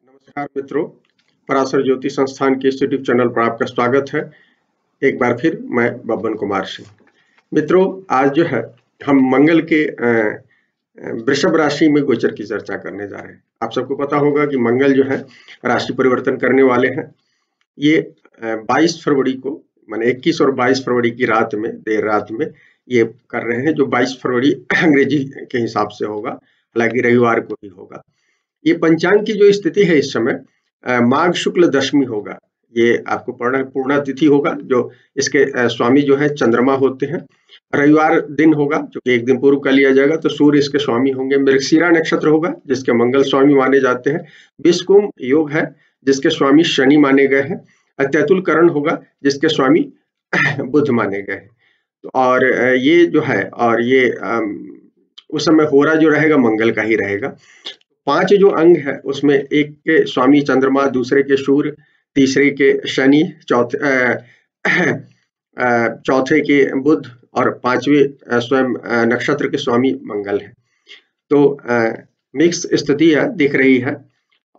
नमस्कार मित्रों, पराशर ज्योति संस्थान के इस यूट्यूब चैनल पर आपका स्वागत है। एक बार फिर मैं बब्बन कुमार सिंह। मित्रों, आज जो है हम मंगल के वृषभ राशि में गोचर की चर्चा करने जा रहे हैं। आप सबको पता होगा कि मंगल जो है राशि परिवर्तन करने वाले हैं। ये 22 फरवरी को, माने 21 और 22 फरवरी की रात में, देर रात में ये कर रहे हैं, जो 22 फरवरी अंग्रेजी के हिसाब से होगा, हालांकि रविवार को ही होगा। ये पंचांग की जो स्थिति है इस समय माघ शुक्ल दशमी होगा। ये आपको पूर्णा तिथि होगा, जो इसके स्वामी जो है चंद्रमा होते हैं। रविवार दिन होगा, जो कि एक दिन पूर्व कर लिया जाएगा, तो सूर्य इसके स्वामी होंगे। मृगशिरा नक्षत्र होगा, जिसके मंगल स्वामी माने जाते हैं। विषकुंभ योग है, जिसके स्वामी शनि माने गए हैं। अत्यतुल करण होगा, जिसके स्वामी बुध माने गए हैं। और ये जो है, और ये उस समय होरा जो रहेगा मंगल का ही रहेगा। 5 जो अंग है उसमें एक के स्वामी चंद्रमा, दूसरे के सूर्य, तीसरे के शनि, चौथे के बुध और 5वें स्वयं नक्षत्र के स्वामी मंगल है। तो मिक्स स्थिति है, दिख रही है।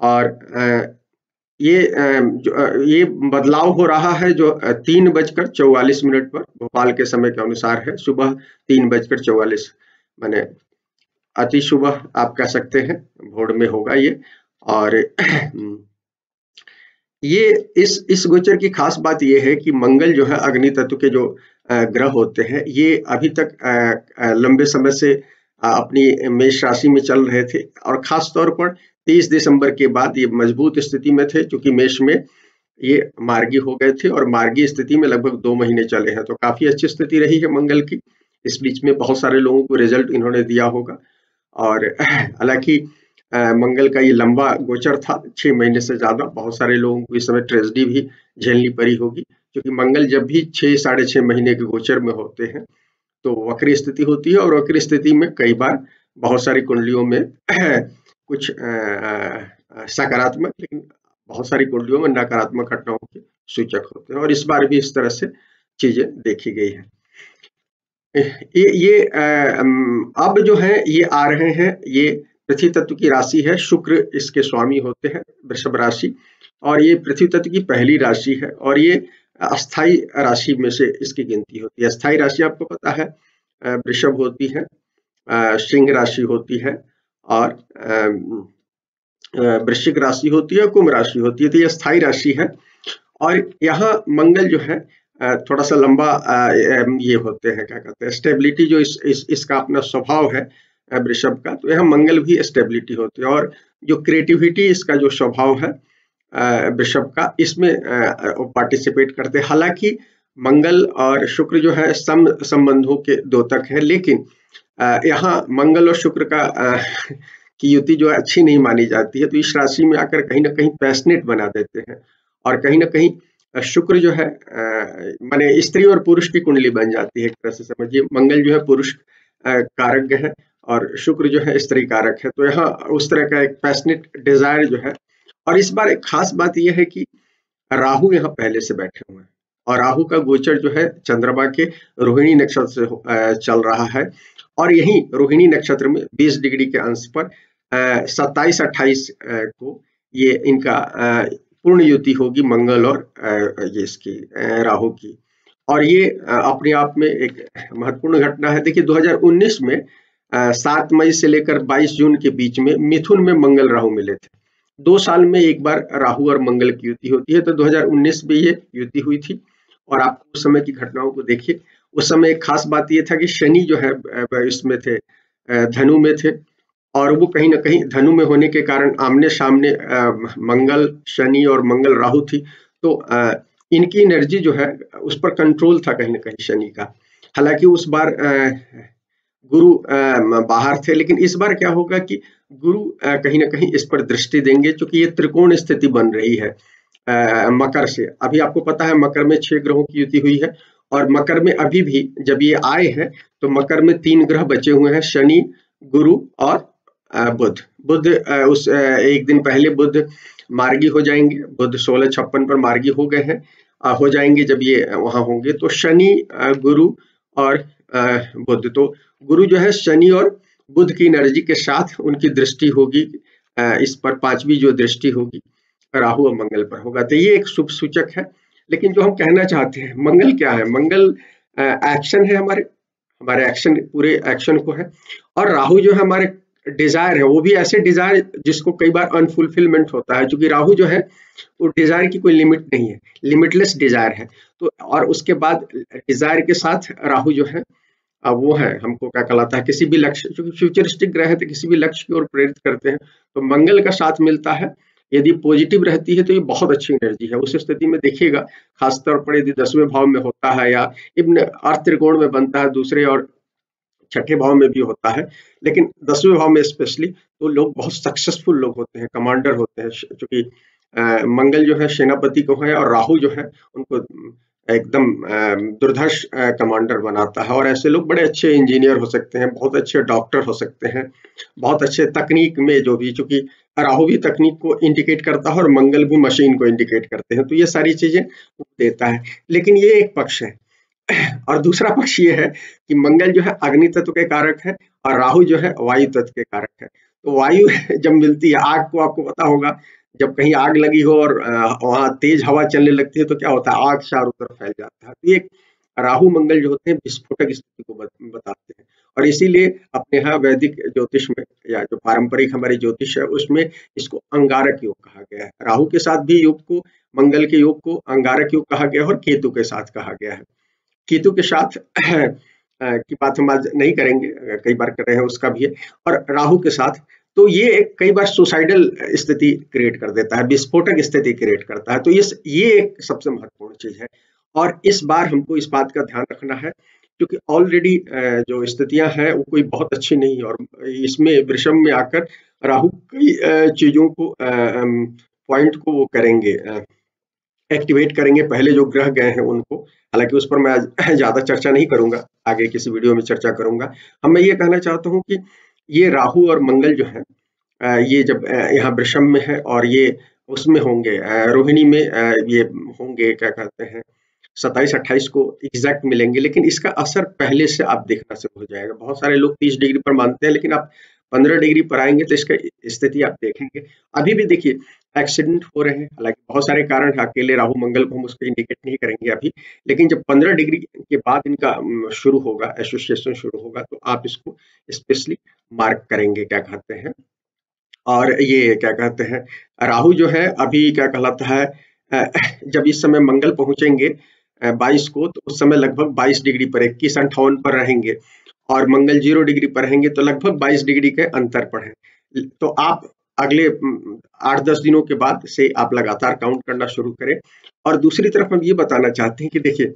और ये बदलाव हो रहा है जो 3:44 पर भोपाल के समय के अनुसार है। सुबह 3:44, माने अति सुबह आप कह सकते हैं, भोर में होगा ये। और ये इस गोचर की खास बात ये है कि मंगल जो है अग्नि तत्व के जो ग्रह होते हैं, ये अभी तक लंबे समय से अपनी मेष राशि में चल रहे थे, और खास तौर पर 30 दिसंबर के बाद ये मजबूत स्थिति में थे, क्योंकि मेष में ये मार्गी हो गए थे और मार्गी स्थिति में लगभग 2 महीने चले हैं। तो काफी अच्छी स्थिति रही है मंगल की। इस बीच में बहुत सारे लोगों को रिजल्ट इन्होंने दिया होगा। और हालांकि मंगल का ये लंबा गोचर था, 6 महीने से ज्यादा। बहुत सारे लोगों को इस समय ट्रेजेडी भी झेलनी पड़ी होगी, क्योंकि मंगल जब भी 6 साढ़े 6 महीने के गोचर में होते हैं तो वक्री स्थिति होती है। और वक्री स्थिति में कई बार बहुत सारी कुंडलियों में कुछ सकारात्मक, लेकिन बहुत सारी कुंडलियों में नकारात्मक घटनाओं के सूचक होते हैं। और इस बार भी इस तरह से चीजें देखी गई है। ये अब जो है ये आ रहे हैं, ये पृथ्वी तत्व की राशि है। शुक्र इसके स्वामी होते हैं, वृषभ राशि। और ये पृथ्वी तत्व की पहली राशि है, और ये अस्थाई राशि में से इसकी गिनती होती है। अस्थाई राशि आपको पता है वृषभ होती है, सिंह राशि होती है, और वृश्चिक राशि होती है, कुंभ राशि होती है। तो ये अस्थाई राशि है। और यहाँ मंगल जो है थोड़ा सा लंबा ये होते हैं, क्या कहते हैं, स्टेबिलिटी जो इसका अपना स्वभाव है वृषभ का, तो यहाँ मंगल भी स्टेबिलिटी होती है। और जो क्रिएटिविटी इसका जो स्वभाव है वृषभ का, इसमें पार्टिसिपेट करते हैं। हालांकि मंगल और शुक्र जो है सम संबंधों के द्योतक है, लेकिन यहाँ मंगल और शुक्र का की युति जो है अच्छी नहीं मानी जाती है। तो इस राशि में आकर कहीं ना कहीं पैशनेट बना देते हैं, और कहीं ना कहीं शुक्र जो है माने स्त्री और पुरुष की कुंडली बन जाती है एक तरह से समझिए। मंगल जो है पुरुष कारक है और शुक्र जो है स्त्री कारक है। तो यहाँ उस तरह का एक पैशनेट डिजायर जो है। और इस बार एक खास बात यह है कि राहु यहाँ पहले से बैठे हुए हैं, और राहु का गोचर जो है चंद्रमा के रोहिणी नक्षत्र से चल रहा है। और यही रोहिणी नक्षत्र में 20 डिग्री के अंश पर 27-28 को ये इनका पूर्ण युति होगी, मंगल और ये इसकी राहु की। और ये अपने आप में एक महत्वपूर्ण घटना है। देखिए 2019 में 7 मई से लेकर 22 जून के बीच में मिथुन में मंगल राहु मिले थे। 2 साल में एक बार राहु और मंगल की युति होती है। तो 2019 में ये युति हुई थी। और आप उस समय की घटनाओं को देखिए। उस समय एक खास बात ये था कि शनि जो है इसमें थे, धनु में थे, और वो कहीं ना कहीं धनु में होने के कारण आमने सामने मंगल शनि और मंगल राहु थी। तो इनकी एनर्जी जो है उस पर कंट्रोल था कहीं ना कहीं शनि का। हालांकि उस बार गुरु बाहर थे, लेकिन इस बार क्या होगा कि गुरु कहीं ना कहीं इस पर दृष्टि देंगे, क्योंकि ये त्रिकोण स्थिति बन रही है मकर से। अभी आपको पता है मकर में 6 ग्रहों की युति हुई है, और मकर में अभी भी जब ये आए हैं तो मकर में 3 ग्रह बचे हुए हैं, शनि, गुरु और बुध। बुध उस एक दिन पहले बुध मार्गी हो जाएंगे। बुध 1656 पर मार्गी हो गए हैं, हो जाएंगे जब ये वहां होंगे। तो शनि, गुरु और बुध, तो गुरु जो है शनि और बुध की एनर्जी के साथ उनकी दृष्टि होगी इस पर पांचवी जो दृष्टि होगी राहु और मंगल पर होगा, तो ये एक शुभ सूचक है। लेकिन जो हम कहना चाहते हैं, मंगल क्या है? मंगल एक्शन है, हमारे हमारे एक्शन, पूरे एक्शन को है। और राहु जो है हमारे डिजायर है, वो भी ऐसे डिजायर जिसको कई बार अनफुलफिलमेंट होता है, क्योंकि राहु जो है वो डिजायर की कोई लिमिट नहीं है, लिमिटलेस डिजायर है। तो और उसके बाद डिजायर के साथ राहु जो है वो है, हमको क्या कहलाता है, किसी भी लक्ष्य, क्योंकि फ्यूचरिस्टिक ग्रह है तो किसी भी लक्ष्य की ओर प्रेरित करते हैं। तो मंगल का साथ मिलता है, यदि पॉजिटिव रहती है तो ये बहुत अच्छी एनर्जी है। उस स्थिति में देखिएगा, खासतौर पर यदि 10वें भाव में होता है या इब्न अर्थ त्रिकोण में बनता है, दूसरे और छठे भाव में भी होता है, लेकिन 10वें भाव में स्पेशली, तो लोग बहुत सक्सेसफुल लोग होते हैं, कमांडर होते हैं, क्योंकि मंगल जो है सेनापति को है और राहु जो है उनको एकदम दुर्धर्ष कमांडर बनाता है। और ऐसे लोग बड़े अच्छे इंजीनियर हो सकते हैं, बहुत अच्छे डॉक्टर हो सकते हैं, बहुत अच्छे तकनीक में जो भी, चूंकि राहु भी तकनीक को इंडिकेट करता है और मंगल भी मशीन को इंडिकेट करते हैं, तो ये सारी चीजें देता है। लेकिन ये एक पक्ष है। और दूसरा पक्ष ये है कि मंगल जो है अग्नि तत्व के कारक है और राहु जो है वायु तत्व के कारक है। तो वायु जब मिलती है आग को, आपको पता होगा, जब कहीं आग लगी हो और वहां तेज हवा चलने लगती है तो क्या होता है, आग चारों तरफ फैल जाता है। तो ये राहु मंगल जो होते हैं विस्फोटक स्थिति को बताते हैं। और इसीलिए अपने यहाँ वैदिक ज्योतिष में, या जो पारंपरिक हमारी ज्योतिष है उसमें, इसको अंगारक योग कहा गया है। राहु के साथ भी योग को, मंगल के योग को अंगारक योग कहा गया है, और केतु के साथ कहा गया है। केतु के साथ की बात हम आज नहीं करेंगे, कई बार कर रहे हैं, उसका भी है। और राहु के साथ तो ये कई बार सुसाइडल स्थिति क्रिएट कर देता है, विस्फोटक स्थिति क्रिएट करता है। तो ये एक सबसे महत्वपूर्ण चीज है। और इस बार हमको इस बात का ध्यान रखना है, क्योंकि ऑलरेडी जो स्थितियां हैं वो कोई बहुत अच्छी नहीं है, और इसमें वृषभ में आकर राहु कई चीजों को, पॉइंट को वो करेंगे, एक्टिवेट करेंगे, पहले जो ग्रह गए हैं उनको। हालांकि उस पर मैं आज ज्यादा चर्चा नहीं करूंगा, आगे किसी वीडियो में चर्चा करूंगा। हम मैं ये कहना चाहता हूँ कि ये राहु और मंगल जो है, ये जब यहाँ वृषभ में है और ये उसमें होंगे, रोहिणी में ये होंगे, क्या कहते हैं, 27-28 को एग्जैक्ट मिलेंगे। लेकिन इसका असर पहले से आप देखना शुरू हो जाएगा। बहुत सारे लोग 30 डिग्री पर मानते हैं, लेकिन आप 15 डिग्री पर आएंगे तो इसका स्थिति आप देखेंगे। अभी भी देखिए एक्सीडेंट हो रहे हैं, हालांकि बहुत सारे कारण है, अकेले राहु मंगल को हम उसको इंडिकेट नहीं करेंगे अभी। लेकिन जब 15 डिग्री के बाद इनका शुरू होगा, एसोसिएशन शुरू होगा, तो आप इसको स्पेशली मार्क करेंगे, क्या कहते हैं। और ये क्या कहते हैं, राहु जो है अभी क्या कहलाता है, जब इस समय मंगल पहुंचेंगे 22 को, तो उस समय लगभग 22 डिग्री पर, 21-58 पर रहेंगे, और मंगल 0 डिग्री पर रहेंगे, तो लगभग 22 डिग्री के अंतर पर है। तो आप अगले 8-10 दिनों के बाद से आप लगातार काउंट करना शुरू करें। और दूसरी तरफ हम ये बताना चाहते हैं कि देखिए,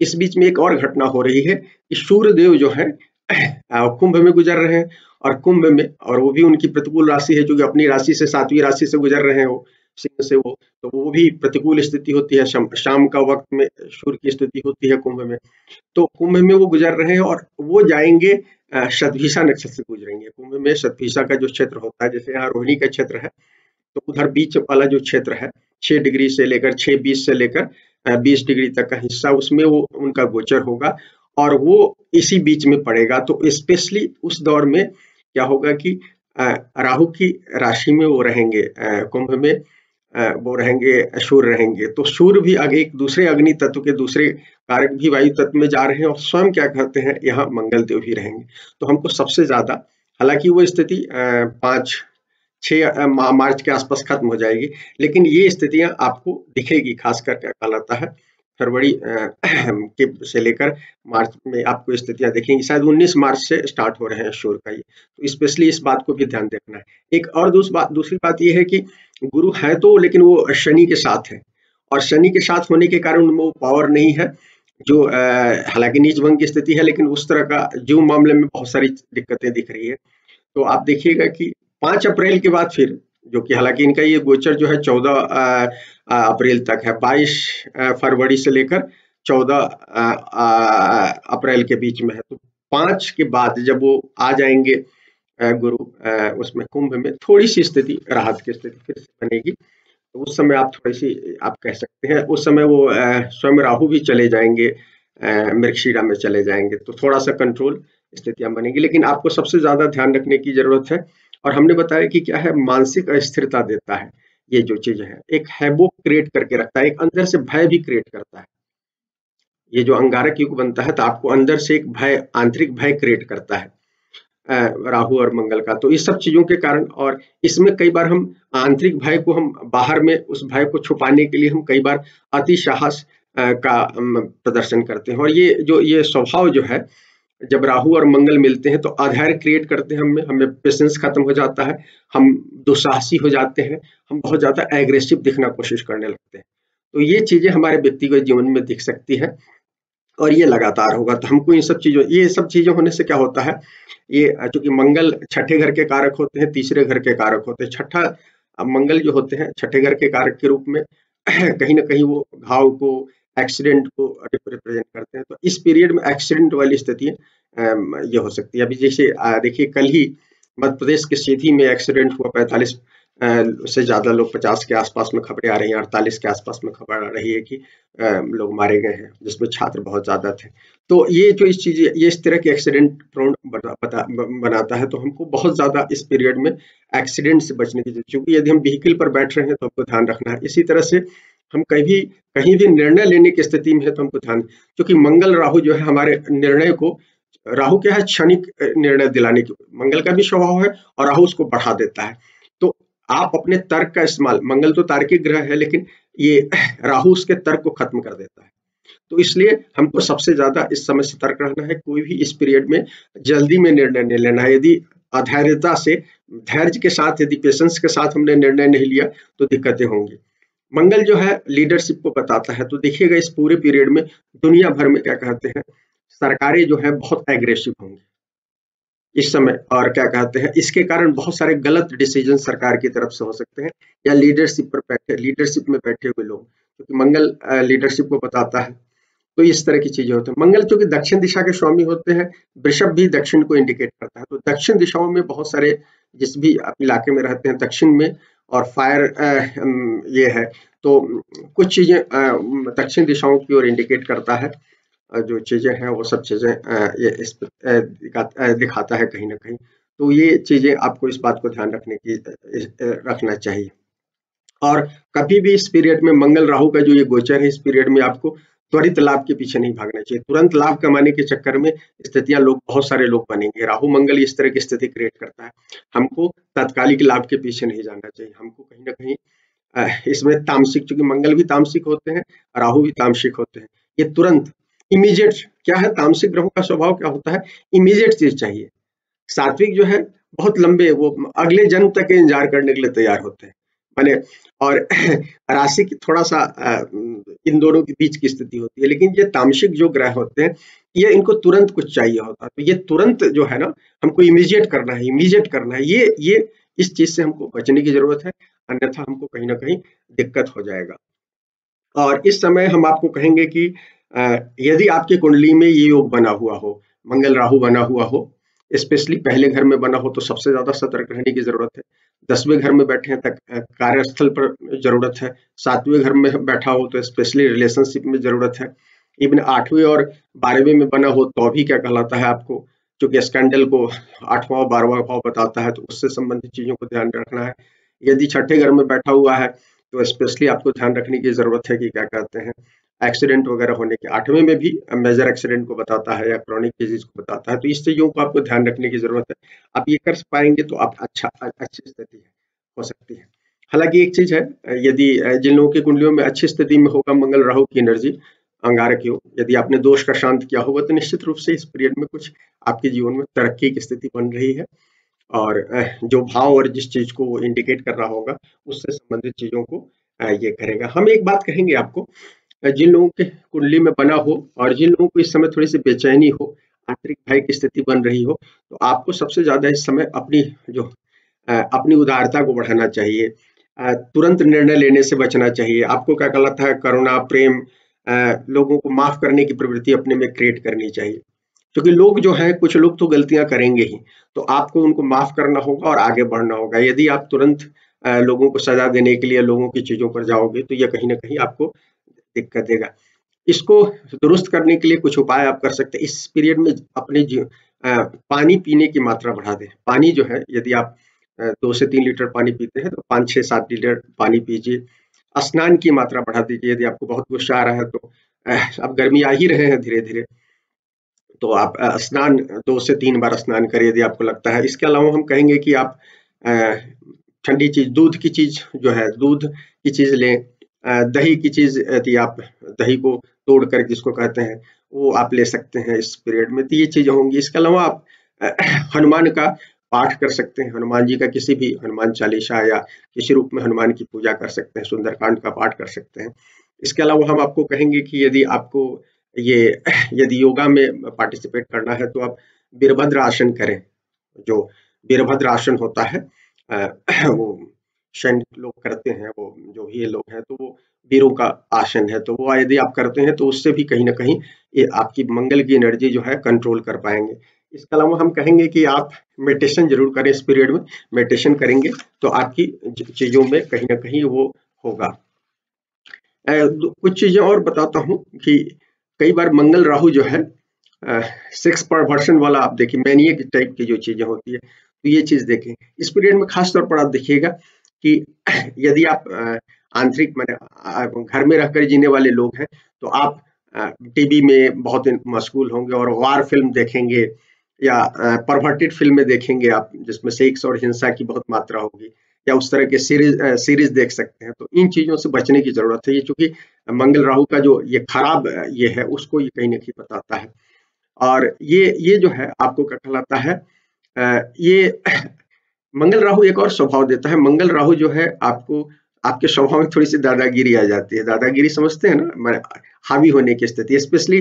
इस बीच में एक और घटना हो रही है कि सूर्य देव जो है कुंभ में गुजर रहे हैं, और कुंभ में, और वो भी उनकी प्रतिकूल राशि है, जो कि अपनी राशि से 7वीं राशि से गुजर रहे हैं, वो सिंह से, वो तो वो भी प्रतिकूल स्थिति होती है। शाम का वक्त में सूर्य की स्थिति होती है कुंभ में। तो कुंभ में वो गुजर रहे हैं और वो जाएंगे शतभिषा नक्षत्र से गुजरेंगे। कुंभ में शतभिषा का जो क्षेत्र होता है, जैसे यहाँ रोहिणी का क्षेत्र है, तो उधर बीच वाला जो क्षेत्र है, 6 डिग्री से लेकर 6:20 से लेकर 20 डिग्री तक का हिस्सा, उसमें वो उनका गोचर होगा, और वो इसी बीच में पड़ेगा। तो स्पेशली उस दौर में क्या होगा कि राहु की राशि में वो रहेंगे, कुंभ में वो रहेंगे, सूर्य रहेंगे। तो सूर्य भी एक दूसरे अग्नि तत्व के दूसरे कारक भी वायु तत्व में जा रहे हैं, और स्वयं क्या कहते हैं, यहाँ मंगल देव भी रहेंगे। तो हमको सबसे ज्यादा, हालांकि वो स्थिति 5-6 मार्च के आसपास खत्म हो जाएगी, लेकिन ये स्थितियां आपको दिखेगी, खासकर क्या कहलाता है, फरवरी के से लेकर मार्च में आपको स्थितियां दिखेंगी। शायद 19 मार्च से स्टार्ट हो रहे हैं सूर्य का ये, तो स्पेशली इस बात को भी ध्यान रखना है। एक और दूसरी बात ये है कि गुरु है तो, लेकिन वो शनि के साथ है, और शनि के साथ होने के कारण उनमें वो पावर नहीं है, जो हालांकि नीच भंग की स्थिति है, लेकिन उस तरह का जीव मामले में बहुत सारी दिक्कतें दिख रही है। तो आप देखिएगा कि 5 अप्रैल के बाद फिर, जो कि हालांकि इनका ये गोचर जो है 14 अप्रैल तक है, 22 फरवरी से लेकर 14 अप्रैल के बीच में है। तो 5 के बाद जब वो आ जाएंगे गुरु उसमें कुंभ में, थोड़ी सी स्थिति, राहत की स्थिति फिर से बनेगी। तो उस समय आप थोड़ी सी, आप कह सकते हैं, उस समय वो स्वयं राहु भी चले जाएंगे, मृगशिरा में चले जाएंगे, तो थोड़ा सा कंट्रोल स्थितियां बनेगी। लेकिन आपको सबसे ज्यादा ध्यान रखने की जरूरत है और हमने बताया कि क्या है, मानसिक अस्थिरता देता है। ये जो चीजें हैं, एक हैबोक क्रिएट करके रखता है, एक अंदर से भय भी क्रिएट करता है। ये जो अंगारक युग बनता है तो आपको अंदर से एक भय, आंतरिक भय क्रिएट करता है राहु और मंगल का। तो इस सब चीजों के कारण, और इसमें कई बार हम आंतरिक भय को, हम बाहर में उस भय को छुपाने के लिए हम कई बार अति साहस का प्रदर्शन करते हैं। और ये स्वभाव जो है, जब राहु और मंगल मिलते हैं तो अधैर्य क्रिएट करते हैं, हमें पेशेंस खत्म हो जाता है, हम दुस्साहसी हो जाते हैं, हम बहुत ज्यादा एग्रेसिव दिखना कोशिश करने लगते हैं। तो ये चीजें हमारे व्यक्तिगत जीवन में दिख सकती है और ये लगातार होगा। तो हमको ये सब चीजें होने से क्या होता है, ये चूंकि मंगल छठे घर के कारक होते हैं, तीसरे घर के कारक होते हैं, छठा मंगल जो होते हैं छठे घर के कारक के रूप में कहीं ना कहीं वो घाव को, एक्सीडेंट को रिप्रेजेंट करते हैं। तो इस पीरियड में एक्सीडेंट वाली स्थिति ये हो सकती है। अभी जैसे देखिए, कल ही मध्य प्रदेश के सीधी में एक्सीडेंट हुआ, 45 से ज्यादा लोग, 50 के आसपास में खबरें आ रही हैं, 48 के आसपास में खबर आ रही है कि लोग मारे गए हैं, जिसमें छात्र बहुत ज्यादा थे। तो ये जो ये इस तरह के एक्सीडेंट प्रोन बनाता है। तो हमको बहुत ज्यादा इस पीरियड में एक्सीडेंट से बचने की जरूरत, क्योंकि यदि हम व्हीकल पर बैठ रहे हैं तो हमको ध्यान रखना है। इसी तरह से हम कहीं भी निर्णय लेने की स्थिति में है तो हमको ध्यान, क्योंकि मंगल राहु जो है हमारे निर्णय को, राहु क्या है, क्षणिक निर्णय दिलाने की, मंगल का भी स्वभाव है, और राहु उसको बढ़ा देता है। तो आप अपने तर्क का इस्तेमाल, मंगल तो तार्किक ग्रह है, लेकिन ये राहु उसके तर्क को खत्म कर देता है। तो इसलिए हमको सबसे ज्यादा इस समय सतर्क रहना है। कोई भी इस पीरियड में जल्दी में निर्णय नहीं लेना है। यदि अधैर्यता से, धैर्य के साथ, यदि पेशेंस के साथ हमने निर्णय नहीं लिया तो दिक्कतें होंगी। मंगल जो है लीडरशिप को बताता है। तो देखिएगा इस पूरे पीरियड में दुनिया भर में क्या कहते हैं, सरकारें जो है बहुत एग्रेसिव होंगी इस समय, और क्या कहते हैं, इसके कारण बहुत सारे गलत डिसीजन सरकार की तरफ से हो सकते हैं, या लीडरशिप में बैठे हुए लोग, क्योंकि मंगल लीडरशिप को बताता है। तो इस तरह की चीजें होती हैं। मंगल चूंकि दक्षिण दिशा के स्वामी होते हैं, वृषभ भी दक्षिण को इंडिकेट करता है। तो दक्षिण दिशाओं में बहुत सारे, जिस भी आप इलाके में रहते हैं दक्षिण में, और फायर ये है, तो कुछ चीजें दक्षिण दिशाओं की ओर इंडिकेट करता है। जो चीजें हैं वो सब चीजें ये दिखाता है कहीं ना कहीं। तो ये चीजें आपको इस बात को ध्यान रखना चाहिए। और कभी भी इस पीरियड में मंगल राहु का जो ये गोचर है, इस पीरियड में आपको त्वरित लाभ के पीछे नहीं भागना चाहिए। तुरंत लाभ कमाने के चक्कर में स्थितियां, बहुत सारे लोग बनेंगे। राहु मंगल इस तरह की स्थिति क्रिएट करता है। हमको तात्कालिक लाभ के पीछे नहीं जाना चाहिए। हमको कहीं ना कहीं इसमें तामसिक, चूंकि मंगल भी तामसिक होते हैं, राहु भी तामसिक होते हैं, ये तुरंत इमीडिएट, क्या है, तामसिक ग्रहों का स्वभाव क्या होता है, इमीडिएट चीज चाहिए। सात्विक जो है बहुत लंबे, वो अगले जन्म तक इंतजार करने के लिए तैयार होते हैं, माने। और राशि की थोड़ा सा इन दोनों के बीच की स्थिति होती है। लेकिन ये तामसिक जो ग्रह होते हैं, ये इनको तुरंत कुछ चाहिए होता है। तो ये तुरंत जो है ना, हमको इमीडिएट करना है, इमीडिएट करना है। ये इस चीज से हमको बचने की जरूरत है, अन्यथा हमको कहीं ना कहीं दिक्कत हो जाएगा। और इस समय हम आपको कहेंगे कि यदि आपकी कुंडली में ये योग बना हुआ हो, मंगल राहु बना हुआ हो, स्पेशली पहले घर में बना हो, तो सबसे ज्यादा सतर्क रहने की जरूरत है। 10वें घर में बैठे हैं तक कार्यस्थल पर जरूरत है। 7वें घर में बैठा हो तो स्पेशली रिलेशनशिप में जरूरत है। इवन 8वें और 12वें में बना हो तो भी क्या कहलाता है आपको, क्योंकि स्कैंडल को 8वां और 12वां भाव बताता है, तो उससे संबंधित चीजों को ध्यान रखना है। यदि छठे घर में बैठा हुआ है तो स्पेशली आपको ध्यान रखने की जरूरत है कि क्या कहते हैं, एक्सीडेंट वगैरह होने के, 8वें में भी मेजर एक्सीडेंट को बताता है या क्रॉनिक डिजीज को बताता है। तो इस चीजों को आपको ध्यान रखने की जरूरत है। आप ये कर पाएंगे तो आप अच्छी स्थिति हो सकती है। हालांकि एक चीज है, यदि जिन लोगों की कुंडलियों में अच्छी स्थिति में होगा मंगल राहु की एनर्जी, अंगारक योग, यदि आपने दोष का शांत किया होगा तो निश्चित रूप से इस पीरियड में कुछ आपके जीवन में तरक्की की स्थिति बन रही है। और जो भाव और जिस चीज को वो इंडिकेट कर रहा होगा, उससे संबंधित चीजों को ये करेगा। हम एक बात कहेंगे आपको, जिन लोगों के कुंडली में बना हो और जिन लोगों को इस समय थोड़ी सी बेचैनी हो, आंतरिक भय की स्थिति बन रही हो, तो आपको सबसे ज्यादा इस समय अपनी उदारता को बढ़ाना चाहिए। तुरंत निर्णय लेने से बचना चाहिए। आपको क्या कहलाता है, करुणा, प्रेम, लोगों को माफ करने की प्रवृत्ति अपने में क्रिएट करनी चाहिए। क्योंकि लोग जो हैं, कुछ लोग तो गलतियां करेंगे ही, तो आपको उनको माफ करना होगा और आगे बढ़ना होगा। यदि आप तुरंत लोगों को सजा देने के लिए लोगों की चीजों पर जाओगे तो यह कहीं ना कहीं आपको दिक्कत देगा। इसको दुरुस्त करने के लिए कुछ उपाय आप कर सकते हैं। इस पीरियड में अपने पानी पीने की मात्रा बढ़ा दें। पानी जो है, यदि आप 2 से 3 लीटर पानी पीते हैं तो 5, 6, 7 लीटर पानी पीजिए। स्नान की मात्रा बढ़ा दीजिए। यदि आपको बहुत गुस्सा आ रहा है तो अब गर्मी आ ही रहे हैं धीरे धीरे, तो आप स्नान 2 से 3 बार स्नान करिए यदि आपको लगता है। इसके अलावा हम कहेंगे कि आप ठंडी चीज, दूध की चीज जो है, दूध की चीज लें। दही की चीज, यदि आप दही को तोड़ कर जिसको कहते हैं वो आप ले सकते हैं इस पीरियड में, तो ये चीजें होंगी। इसके अलावा आप हनुमान का पाठ कर सकते हैं। हनुमान जी का किसी भी हनुमान चालीसा या किसी रूप में हनुमान की पूजा कर सकते हैं, सुंदरकांड का पाठ कर सकते हैं। इसके अलावा हम आपको कहेंगे कि यदि आपको ये यदि योगा में पार्टिसिपेट करना है तो आप वीरभद्र आसन करें। जो वीरभद्र आसन होता है वो सैनिक लोग करते हैं, वो जो भी ये लोग हैं तो वो वीरों का आसन है, तो वो यदि आप करते हैं तो उससे भी कहीं ना कहीं ये आपकी मंगल की एनर्जी जो है कंट्रोल कर पाएंगे। इसके अलावा हम कहेंगे कि आप मेडिटेशन जरूर करें। इस पीरियड में मेडिटेशन करेंगे तो आपकी चीजों में कहीं ना कहीं वो होगा। कुछ चीजें और बताता हूँ कि कई बार मंगल राहु जो है सेक्स परवर्शन वाला, आप देखिए मैनिएक टाइप की जो चीजें होती है, तो ये चीज देखें इस पीरियड में। खास तौर पर आप देखिएगा कि यदि आप आंतरिक माने घर में रहकर जीने वाले लोग हैं तो आप टीवी में बहुत मशगूल होंगे और वार फिल्म देखेंगे या परवर्टेड फिल्में देखेंगे आप, जिसमें सेक्स और हिंसा की बहुत मात्रा होगी, या उस तरह के सीरीज देख सकते हैं। तो इन चीजों से बचने की जरूरत है। ये चूंकि मंगल राहु का जो ये खराब ये है उसको ये कहीं ना कहीं बताता है। और ये जो है आपको क्या कहलाता है, ये मंगल राहु एक और स्वभाव देता है। मंगल राहु जो है आपको, आपके स्वभाव में थोड़ी सी दादागिरी आ जाती है। दादागिरी समझते हैं ना, हावी होने की स्थिति। स्पेशली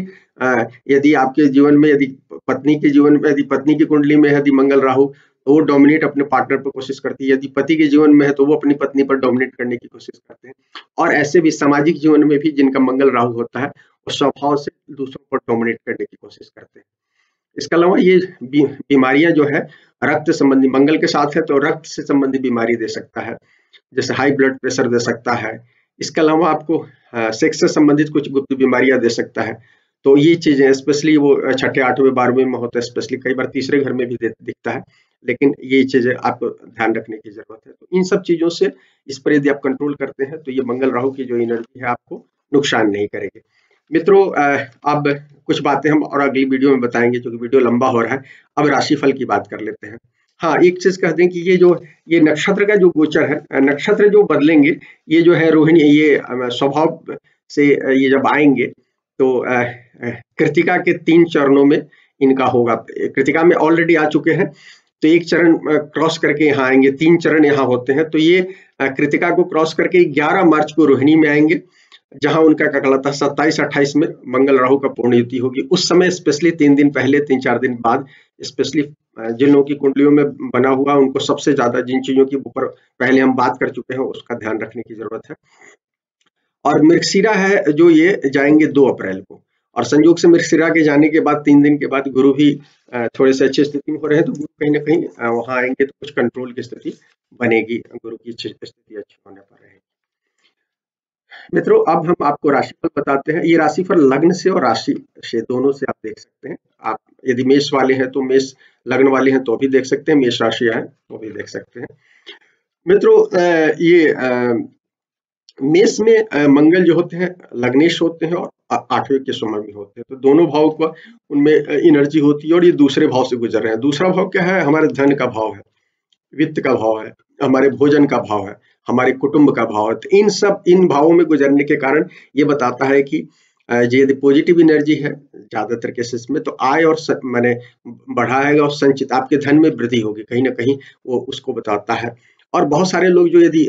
यदि आपके जीवन में, यदि पत्नी के जीवन में, यदि पत्नी की कुंडली में यदि मंगल राहु, तो वो डोमिनेट अपने पार्टनर पर कोशिश करती है। यदि पति के जीवन में है तो वो अपनी पत्नी पर डोमिनेट करने की कोशिश करते हैं। और ऐसे भी सामाजिक जीवन में भी जिनका मंगल राहु होता है वो स्वभाव से दूसरों पर डोमिनेट करने की कोशिश करते हैं। इसके अलावा ये बीमारियां जो है रक्त संबंधी, मंगल के साथ है तो रक्त से संबंधी बीमारी दे सकता है, जैसे हाई ब्लड प्रेशर दे सकता है। इसके अलावा आपको सेक्स से संबंधित कुछ गुप्त बीमारियां दे सकता है। तो ये चीजें स्पेशली वो 6ठे 8वें 12वें में होता है, स्पेशली कई बार तीसरे घर में भी दिखता है, लेकिन ये चीजें आपको ध्यान रखने की जरूरत है। तो इन सब चीजों से इस पर यदि आप कंट्रोल करते हैं तो ये मंगल राहु की जो एनर्जी है आपको नुकसान नहीं करेगी। मित्रों, अब कुछ बातें हम और अगली वीडियो में बताएंगे क्योंकि वीडियो लंबा हो रहा है। अब राशिफल की बात कर लेते हैं। हाँ, एक चीज कह दें कि ये नक्षत्र का जो गोचर है, नक्षत्र जो बदलेंगे, ये जो है रोहिणी, ये स्वभाव से ये जब आएंगे तो कृतिका के 3 चरणों में इनका होगा। कृतिका में ऑलरेडी आ चुके हैं तो एक चरण क्रॉस करके यहाँ आएंगे, 3 चरण यहाँ होते हैं। तो ये कृतिका को क्रॉस करके 11 मार्च को रोहिणी में आएंगे, जहां उनका क्या कहलाता है 27-28 में मंगल राहु का पूर्ण युति होगी। उस समय स्पेशली 3 दिन पहले, 3-4 दिन बाद, स्पेशली जिन लोगों की कुंडलियों में बना हुआ उनको सबसे ज्यादा जिन चीजों की ऊपर पहले हम बात कर चुके हैं उसका ध्यान रखने की जरूरत है। और मृगशिरा है जो ये जाएंगे 2 अप्रैल को, और संयोग से मृगशिरा के जाने के बाद 3 दिन के बाद गुरु भी थोड़े से अच्छी स्थिति में हो रहे हैं, तो गुरु कहीं ना कहीं वहां आएंगे तो कुछ कंट्रोल की स्थिति बनेगी, गुरु की स्थिति अच्छी होने पर रहेगी। मित्रों, अब हम आपको राशिफल बताते हैं। ये राशिफल लग्न से और राशि से दोनों से आप देख सकते हैं। आप यदि मेष वाले हैं तो मेष लग्न वाले हैं तो भी देख सकते हैं, मेष राशि है तो भी देख सकते हैं। मित्रों, ये मेष में मंगल जो होते हैं लग्नेश होते हैं और 8वें के स्वामी होते हैं, तो दोनों भाव का उनमें एनर्जी होती है और ये दूसरे भाव से गुजर रहे हैं। दूसरा भाव क्या है? हमारे धन का भाव है, वित्त का भाव है, हमारे भोजन का भाव है, हमारे कुटुंब का भाव है। तो इन भावों में गुजरने के कारण ये बताता है कि यदि पॉजिटिव एनर्जी है ज्यादातर केसेस में तो आय और माने बढ़ाएगा और संचित आपके धन में वृद्धि होगी, कहीं ना कहीं वो उसको बताता है। और बहुत सारे लोग जो यदि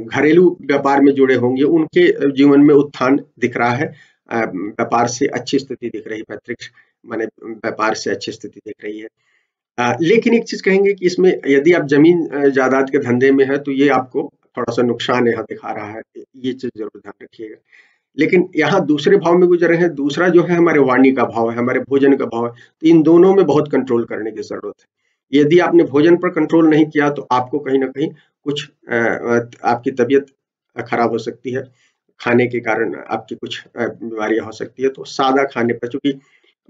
घरेलू व्यापार में जुड़े होंगे उनके जीवन में उत्थान दिख रहा है, व्यापार से अच्छी स्थिति दिख रही है, पैतृक माने व्यापार से अच्छी स्थिति दिख रही है। लेकिन एक चीज कहेंगे कि इसमें यदि आप जमीन जायदाद के धंधे में है तो ये आपको थोड़ा सा नुकसान यहाँ दिखा रहा है, ये चीज जरूर ध्यान रखिएगा। लेकिन यहाँ दूसरे भाव में गुजर रहे हैं। दूसरा जो है हमारे वाणी का भाव है, हमारे भोजन का भाव है, तो इन दोनों में बहुत कंट्रोल करने की जरूरत है। यदि आपने भोजन पर कंट्रोल नहीं किया तो आपको कहीं ना कहीं कुछ आपकी तबीयत खराब हो सकती है, खाने के कारण आपकी कुछ बीमारियां हो सकती है। तो सादा खाने पर, चूंकि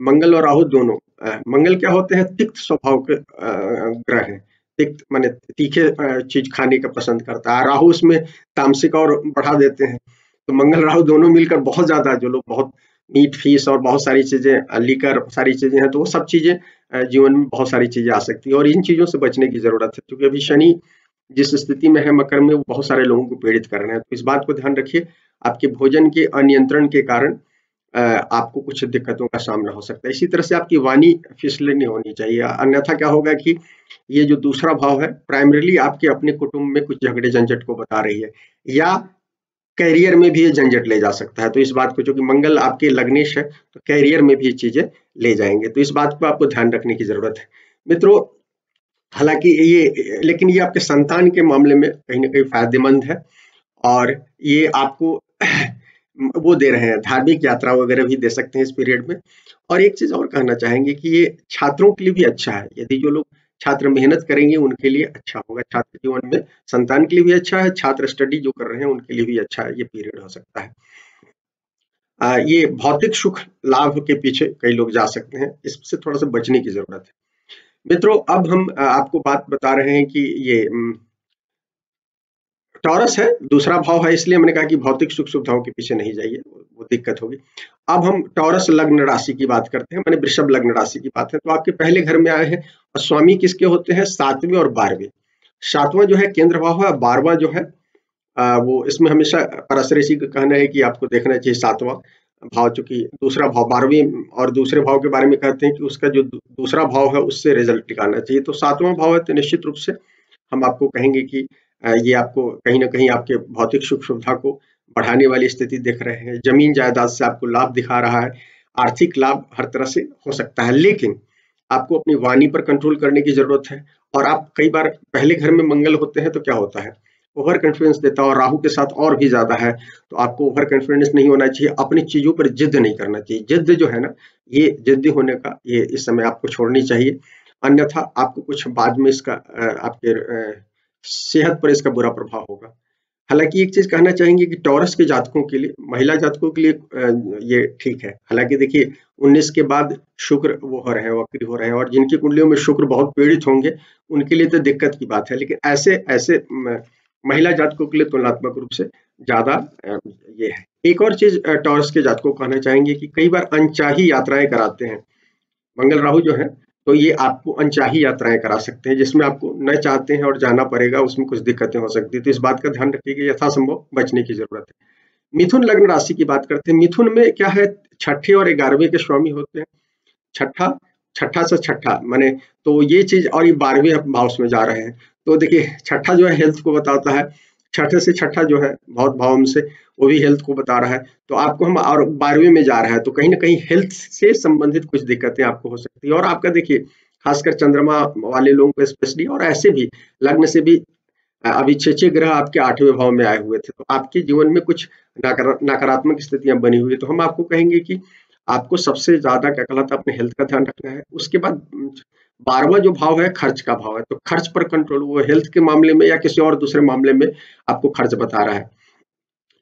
मंगल और राहु दोनों, मंगल क्या होते हैं? तिक्त स्वभाव के ग्रह हैं, माने तीखे चीज खाने का पसंद करता है। राहु उसमें तामसिक और बढ़ा देते हैं। तो मंगल राहु दोनों मिलकर बहुत ज्यादा, जो लोग बहुत मीट फिश और बहुत सारी चीजें लीकर सारी चीजें हैं, तो वो सब चीजें जीवन में बहुत सारी चीजें आ सकती है और इन चीजों से बचने की जरूरत है, क्योंकि अभी शनि जिस स्थिति में है मकर में, वो बहुत सारे लोगों को पीड़ित कर रहे हैं। तो इस बात को ध्यान रखिए, आपके भोजन के अनियंत्रण के कारण आपको कुछ दिक्कतों का सामना हो सकता है। इसी तरह से आपकी वाणी फिसलनी होनी चाहिए, अन्यथा क्या होगा कि ये जो दूसरा भाव है प्राइमरीली आपके अपने कुटुंब में कुछ झगड़े झंझट को बता रही है, या करियर में भी ये झंझट ले जा सकता है। तो इस बात को, जो कि मंगल आपके लग्नेश है, तो करियर में भी ये चीजें ले जाएंगे, तो इस बात को आपको ध्यान रखने की जरूरत है मित्रों। हालांकि ये, लेकिन ये आपके संतान के मामले में कहीं ना कहीं फायदेमंद है, और ये आपको वो दे रहे हैं, धार्मिक यात्रा वगैरह भी दे सकते हैं इस पीरियड में। और एक चीज और कहना चाहेंगे कि ये छात्रों के लिए भी अच्छा है, यदि जो लोग छात्र मेहनत करेंगे उनके लिए अच्छा होगा, छात्र जीवन में संतान के लिए भी अच्छा है, छात्र स्टडी जो कर रहे हैं उनके लिए भी अच्छा है, ये पीरियड हो सकता है। ये भौतिक सुख लाभ के पीछे कई लोग जा सकते हैं, इससे थोड़ा सा बचने की जरूरत है मित्रों। अब हम आपको बात बता रहे हैं कि ये टॉरस है, दूसरा भाव है, इसलिए मैंने कहा कि भौतिक सुख सुविधाओं के पीछे नहीं जाइए, वो दिक्कत होगी। अब हम टॉरस लग्न राशि की बात करते हैं, मैंने वृषभ लग्न राशि की बात है। तो आपके पहले घर में आए हैं, और स्वामी किसके होते हैं? 7वें और 12वें। 7वां जो है केंद्र भाव है, 12वां जो है वो, इसमें हमेशा परस ऋषि का कहना है कि आपको देखना चाहिए 7वां भाव, चूंकि दूसरा भाव 12वें और दूसरे भाव के बारे में कहते हैं कि उसका जो दूसरा भाव है उससे रिजल्ट निकालना चाहिए। तो 7वां भाव है, तो निश्चित रूप से हम आपको कहेंगे कि ये आपको कहीं ना कहीं आपके भौतिक सुख सुविधा को बढ़ाने वाली स्थिति देख रहे हैं, जमीन जायदाद से आपको लाभ दिखा रहा है, आर्थिक लाभ हर तरह से हो सकता है। लेकिन आपको अपनी वाणी पर कंट्रोल करने की जरूरत है। और आप कई बार, पहले घर में मंगल होते हैं तो क्या होता है, ओवर कॉन्फिडेंस देता है, और राहु के साथ और भी ज्यादा है। तो आपको ओवर कॉन्फिडेंस नहीं होना चाहिए, अपनी चीजों पर जिद नहीं करना चाहिए। जिद जो है ना, ये जिद्दी होने का, ये इस समय आपको छोड़नी चाहिए, अन्यथा आपको कुछ बाद में इसका आपके सेहत पर इसका बुरा प्रभाव होगा। हालांकि एक चीज कहना चाहेंगे कि टॉरस के जातकों के लिए, महिला जातकों के लिए ये ठीक है। हालांकि देखिए 19 के बाद शुक्र वो हो रहे हैं, वक्री हो रहे हैं, और जिनकी कुंडलियों में शुक्र बहुत पीड़ित होंगे उनके लिए तो दिक्कत की बात है। लेकिन ऐसे ऐसे महिला जातकों के लिए तुलनात्मक रूप से ज्यादा ये है। एक और चीज टॉरस के जातकों को कहना चाहेंगे कि कई बार अनचाही यात्राएं कराते हैं मंगल राहु जो है, तो ये आपको अनचाही यात्राएं करा सकते हैं, जिसमें आपको न चाहते हैं और जाना पड़ेगा, उसमें कुछ दिक्कतें हो सकती है। तो इस बात का ध्यान रखिए कि यथासंभव बचने की जरूरत है। मिथुन लग्न राशि की बात करते हैं। मिथुन में क्या है, छठे और 11वें के स्वामी होते हैं। छठा, छठा से छठा माने, तो ये चीज, और ये 12वें भाव में जा रहे हैं। तो देखिए छठा जो है हेल्थ को बताता है, छठे से छठा जो है बहुत भाव से, वो भी हेल्थ को बता रहा है। तो आपको हम, और 12वें में जा रहा है, तो कहीं ना कहीं हेल्थ से संबंधित कुछ दिक्कतें आपको हो सकती है। और आपका देखिए खासकर चंद्रमा वाले लोगों को स्पेशली, और ऐसे भी लग्न से भी अभी 6 ग्रह आपके 8वें भाव में आए हुए थे, तो आपके जीवन में कुछ नकारात्मक स्थितियां बनी हुई है। तो हम आपको कहेंगे कि आपको सबसे ज्यादा क्या कहलाता है, अपने हेल्थ का ध्यान रखना है। उसके बाद 12वां जो भाव है खर्च का भाव है, तो खर्च पर कंट्रोल, वो हेल्थ के मामले में या किसी और दूसरे मामले में आपको खर्च बता रहा है।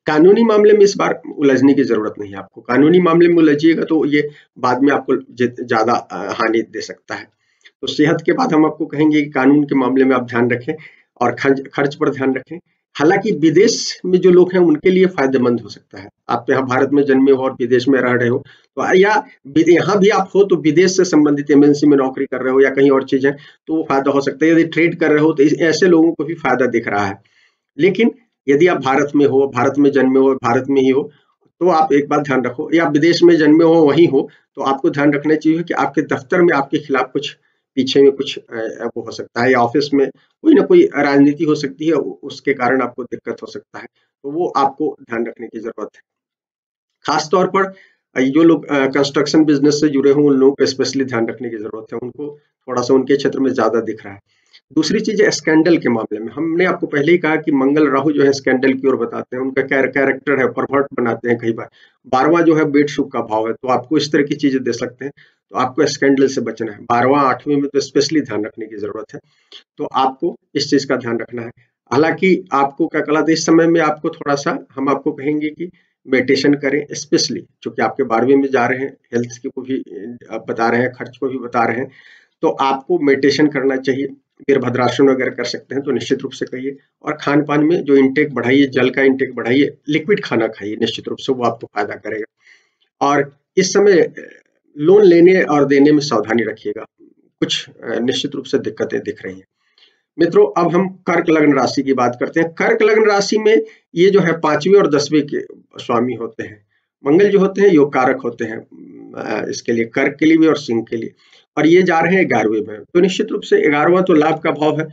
कानूनी मामले में इस बार उलझने की जरूरत नहीं है आपको, कानूनी मामले में उलझिएगा तो ये बाद में आपको ज्यादा हानि दे सकता है। तो सेहत के बाद हम आपको कहेंगे कि कानून के मामले में आप ध्यान रखें, और खर्च पर ध्यान रखें। हालांकि विदेश में जो लोग हैं उनके लिए फायदेमंद हो सकता है। आप यहाँ भारत में जन्मे हो और विदेश में रह रहे हो, तो या यहाँ भी आप हो तो विदेश से संबंधित एमएनसी में नौकरी कर रहे हो या कहीं और चीजें, तो वो फायदा हो सकता है। यदि ट्रेड कर रहे हो तो ऐसे लोगों को भी फायदा दिख रहा है। लेकिन यदि आप भारत में हो, भारत में जन्मे हो, भारत में ही हो, तो आप एक बात ध्यान रखो, या विदेश में जन्मे हो वहीं हो, तो आपको ध्यान रखना चाहिए कि आपके दफ्तर में आपके खिलाफ कुछ, पीछे में कुछ वो हो सकता है, या ऑफिस में कोई ना कोई राजनीति हो सकती है, उसके कारण आपको दिक्कत हो सकता है। तो वो आपको ध्यान रखने की जरूरत है। खास तौर पर जो लोग कंस्ट्रक्शन बिजनेस से जुड़े हों उन लोगों को स्पेशली ध्यान रखने की जरूरत है, उनको थोड़ा सा उनके क्षेत्र में ज्यादा दिख रहा है। दूसरी चीज है स्कैंडल के मामले में, हमने आपको पहले ही कहा कि मंगल राहु जो है स्कैंडल की ओर बताते हैं, उनका कैरेक्टर है, परवर्ट बनाते हैं कई बार। 12वां जो है बेट शुक का भाव है, तो आपको इस तरह की चीजें दे सकते हैं, तो आपको स्कैंडल से बचना है। 12वां 8वें में तो स्पेशली ध्यान रखने की जरूरत है, तो आपको इस चीज का ध्यान रखना है। हालांकि आपको क्या कहला, इस समय में आपको थोड़ा सा, हम आपको कहेंगे कि मेडिटेशन करें, स्पेशली क्योंकि आपके 12वें में जा रहे हैं, हेल्थ को भी आप बता रहे हैं, खर्च को भी बता रहे हैं, तो आपको मेडिटेशन करना चाहिए। वीरभद्रासन वगैरह कर सकते हैं तो निश्चित रूप से करिए। और खान पान में जो इंटेक बढ़ाइए, जल का इंटेक बढ़ाइए, लिक्विड खाना खाइए, निश्चित रूप से वो आपको फायदा करेगा। और इस समय लोन लेने और देने में सावधानी रखिएगा, कुछ निश्चित रूप से दिक्कतें दिख रही हैं। मित्रों, अब हम कर्क लग्न राशि की बात करते हैं। कर्क लग्न राशि में ये जो है 5वें और 10वें के स्वामी होते हैं। मंगल जो होते हैं योग कारक होते हैं इसके लिए, कर्क के लिए भी और सिंह के लिए, और ये जा रहे हैं 11वें में। तो निश्चित रूप से 11वां तो लाभ का भाव है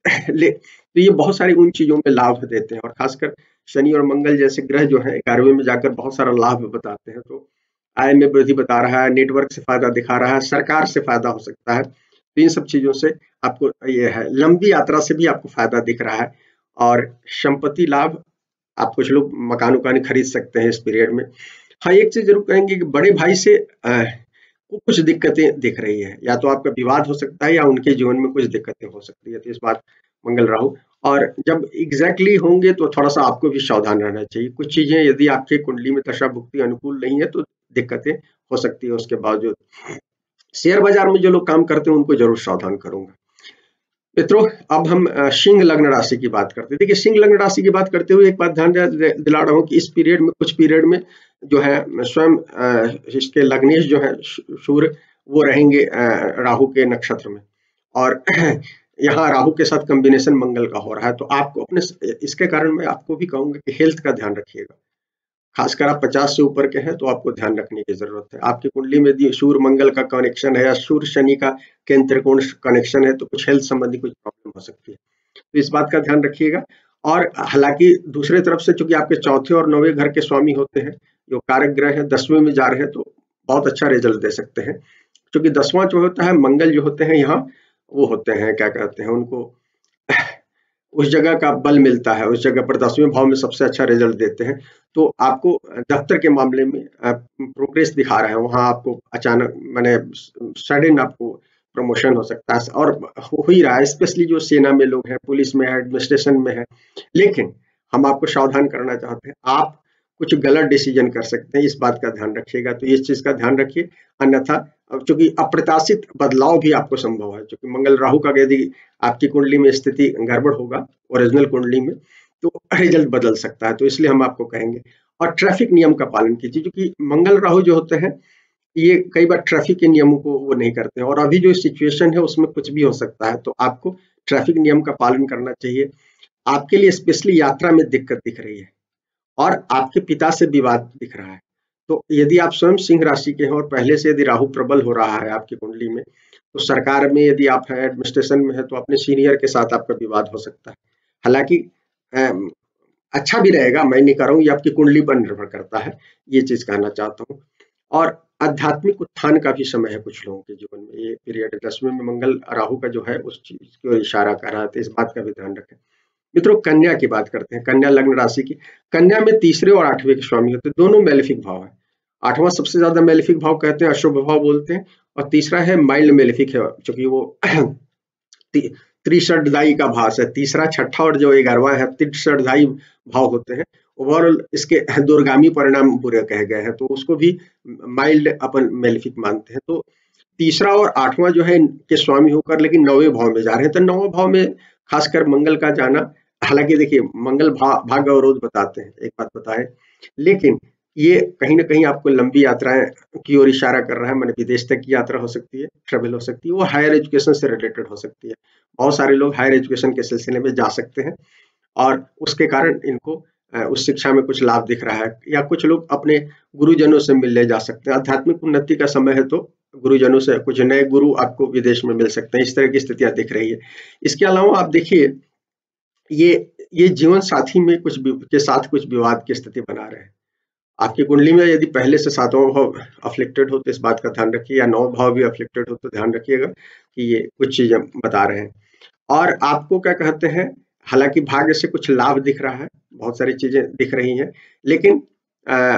तो ये बहुत सारी उन चीजों में लाभ देते हैं, और खासकर शनि और मंगल जैसे ग्रह जो है 11वें में जाकर बहुत सारा लाभ बताते हैं। तो आय में वृद्धि बता रहा है, नेटवर्क से फायदा दिखा रहा है, सरकार से फायदा हो सकता है। तो इन सब चीजों से आपको ये है, लंबी यात्रा से भी आपको फायदा दिख रहा है, और संपत्ति लाभ, आप कुछ लोग मकान उकान खरीद सकते हैं इस पीरियड में। हाँ, एक चीज जरूर कहेंगे कि बड़े भाई से कुछ दिक्कतें दिख रही है, या तो आपका विवाद हो सकता है या उनके जीवन में कुछ दिक्कतें हो सकती है। तो इस बार मंगल राहु, और जब एग्जैक्टली होंगे तो थोड़ा सा आपको भी सावधान रहना चाहिए। कुछ चीजें यदि आपके कुंडली में दशा भुक्ति अनुकूल नहीं है तो दिक्कतें हो सकती है उसके बावजूद। शेयर बाजार में जो लोग काम करते हैं उनको जरूर सावधान करूंगा। मित्रों, अब हम सिंह लग्न राशि की बात करते हैं। देखिए, सिंह लग्न राशि की बात करते हुए एक बात ध्यान दिला रहा हूँ कि इस पीरियड में, कुछ पीरियड में जो है स्वयं इसके लग्नेश जो है सूर्य, वो रहेंगे राहु के नक्षत्र में, और यहाँ राहु के साथ कॉम्बिनेशन मंगल का हो रहा है। तो आपको अपने, इसके कारण मैं आपको भी कहूंगा कि हेल्थ का ध्यान रखिएगा। खासकर आप 50 से ऊपर के हैं तो आपको ध्यान रखने की जरूरत है। आपकी कुंडली में यदि सूर्य मंगल का कनेक्शन है या सूर्य शनि का केंद्र त्रिकोण कनेक्शन है तो कुछ हेल्थ संबंधी कुछ प्रॉब्लम हो सकती है, तो इस बात का ध्यान रखिएगा। और हालांकि दूसरे तरफ से चूंकि आपके चौथे और 9वें घर के स्वामी होते हैं, जो कारक ग्रह है 10वें में जा रहे हैं, तो बहुत अच्छा रिजल्ट दे सकते हैं। क्योंकि 10वां जो होता है, मंगल जो होते हैं यहाँ, वो होते हैं, क्या कहते हैं उनको, उस जगह का बल मिलता है, उस जगह पर 10वें भाव में सबसे अच्छा रिजल्ट देते हैं। तो आपको दफ्तर के मामले में प्रोग्रेस दिखा रहे हैं, वहां आपको अचानक माने सडन आपको प्रमोशन हो सकता है, और हो ही रहा है, स्पेशली जो सेना में लोग हैं, पुलिस में है, एडमिनिस्ट्रेशन में है। लेकिन हम आपको सावधान करना चाहते हैं, आप कुछ गलत डिसीजन कर सकते हैं, इस बात का ध्यान रखिएगा। तो इस चीज का ध्यान रखिए, अन्यथा चूंकि अप्रत्याशित बदलाव भी आपको संभव है, क्योंकि मंगल राहु का यदि आपकी कुंडली में स्थिति गड़बड़ होगा ओरिजिनल कुंडली में, तो रिजल्ट बदल सकता है। तो इसलिए हम आपको कहेंगे, और ट्रैफिक नियम का पालन कीजिए, क्योंकि मंगल राहु जो होते हैं ये कई बार ट्रैफिक के नियमों को वो नहीं करते हैं, और अभी जो सिचुएशन है उसमें कुछ भी हो सकता है। तो आपको ट्रैफिक नियम का पालन करना चाहिए। आपके लिए स्पेशली यात्रा में दिक्कत दिख रही है, और आपके पिता से विवाद दिख रहा है। तो यदि आप स्वयं सिंह राशि के हैं और पहले से यदि राहु प्रबल हो रहा है आपकी कुंडली में, तो सरकार में यदि आप हैं, एडमिनिस्ट्रेशन में है, तो अपने सीनियर के साथ आपका विवाद हो सकता है। हालांकि अच्छा भी रहेगा, मैं नहीं कह रहा हूँ, ये आपकी कुंडली पर निर्भर करता है, ये चीज कहना चाहता हूँ। और आध्यात्मिक उत्थान का भी समय है कुछ लोगों के जीवन में, ये पीरियड 10वें में मंगल राहु का जो है उस चीज को इशारा कर रहा है, तो इस बात का भी ध्यान रखें। मित्रों, कन्या की बात करते हैं, कन्या लग्न राशि की। कन्या में तीसरे और 8वें के स्वामी होते हैं, दोनों मेलेफिक भाव है। 8वां सबसे ज्यादा मेलेफिक भाव कहते हैं, अशुभ भाव बोलते हैं, और तीसरा है माइल्ड मेलेफिक है, क्योंकि वो त्रिषडदायी का भास है। तीसरा, छठा और जो 11वां है त्रिषडदायी भाव होते हैं। ओवरऑल इसके दूरगामी परिणाम बुरे कहे गए हैं, तो उसको भी माइल्ड अपन मेलेफिक मानते हैं। तो तीसरा और 8वां जो है के स्वामी होकर लेकिन 9वें भाव में जा रहे हैं, तो 9वें भाव में खासकर मंगल का जाना, हालांकि देखिए मंगल भाग्य अवरोध बताते हैं, एक बात बताएं, लेकिन ये कहीं ना कहीं आपको लंबी यात्राएं की ओर इशारा कर रहा है। मैंने विदेश तक की यात्रा हो सकती है, ट्रेवल हो सकती है, वो हायर एजुकेशन से रिलेटेड हो सकती है। बहुत सारे लोग हायर एजुकेशन के सिलसिले में जा सकते हैं, और उसके कारण इनको उस शिक्षा में कुछ लाभ दिख रहा है, या कुछ लोग अपने गुरुजनों से मिलने जा सकते हैं। आध्यात्मिक उन्नति का समय है, तो गुरुजनों से कुछ नए गुरु आपको विदेश में मिल सकते हैं, इस तरह की स्थितियां दिख रही है। इसके अलावा आप देखिए, ये जीवन साथी में कुछ के साथ कुछ विवाद की स्थिति बना रहे हैं। आपकी कुंडली में यदि पहले से 7वां भाव अफ्लिक्टेड हो तो इस बात का ध्यान रखिए, या 9वां भाव भी अफ्लिक्टेड हो तो ध्यान रखिएगा कि ये कुछ चीजें बता रहे हैं। और आपको क्या कहते हैं, हालांकि भाग्य से कुछ लाभ दिख रहा है, बहुत सारी चीजें दिख रही हैं, लेकिन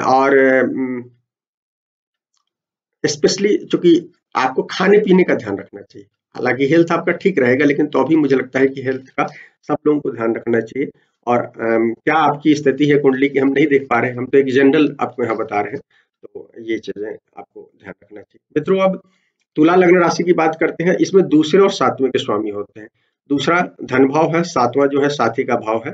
और स्पेशली चूंकि आपको खाने पीने का ध्यान रखना चाहिए। हालांकि हेल्थ आपका ठीक रहेगा, लेकिन तो भी मुझे लगता है कि हेल्थ का सब लोगों को ध्यान रखना चाहिए। और क्या आपकी स्थिति है कुंडली की हम नहीं देख पा रहे हैं, हम तो एक जनरल आपको यहाँ बता रहे हैं, तो ये चीजें आपको ध्यान रखना चाहिए। मित्रों, अब तुला लग्न राशि की बात करते हैं। इसमें दूसरे और 7वें के स्वामी होते हैं। दूसरा धन भाव है, सातवां जो है साथी का भाव है,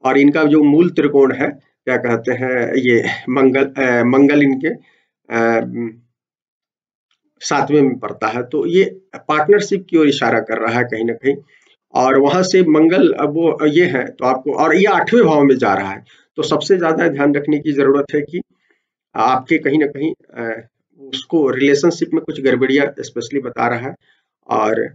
और इनका जो मूल त्रिकोण है क्या कहते हैं ये मंगल इनके सातवें में पड़ता है। तो ये पार्टनरशिप की ओर इशारा कर रहा है कहीं ना कहीं, और वहां से मंगल अब वो ये है तो आपको, और ये आठवें भाव में जा रहा है, तो सबसे ज्यादा ध्यान रखने की जरूरत है कि आपके कहीं ना कहीं उसको रिलेशनशिप में कुछ गड़बड़ियां स्पेशली बता रहा है, और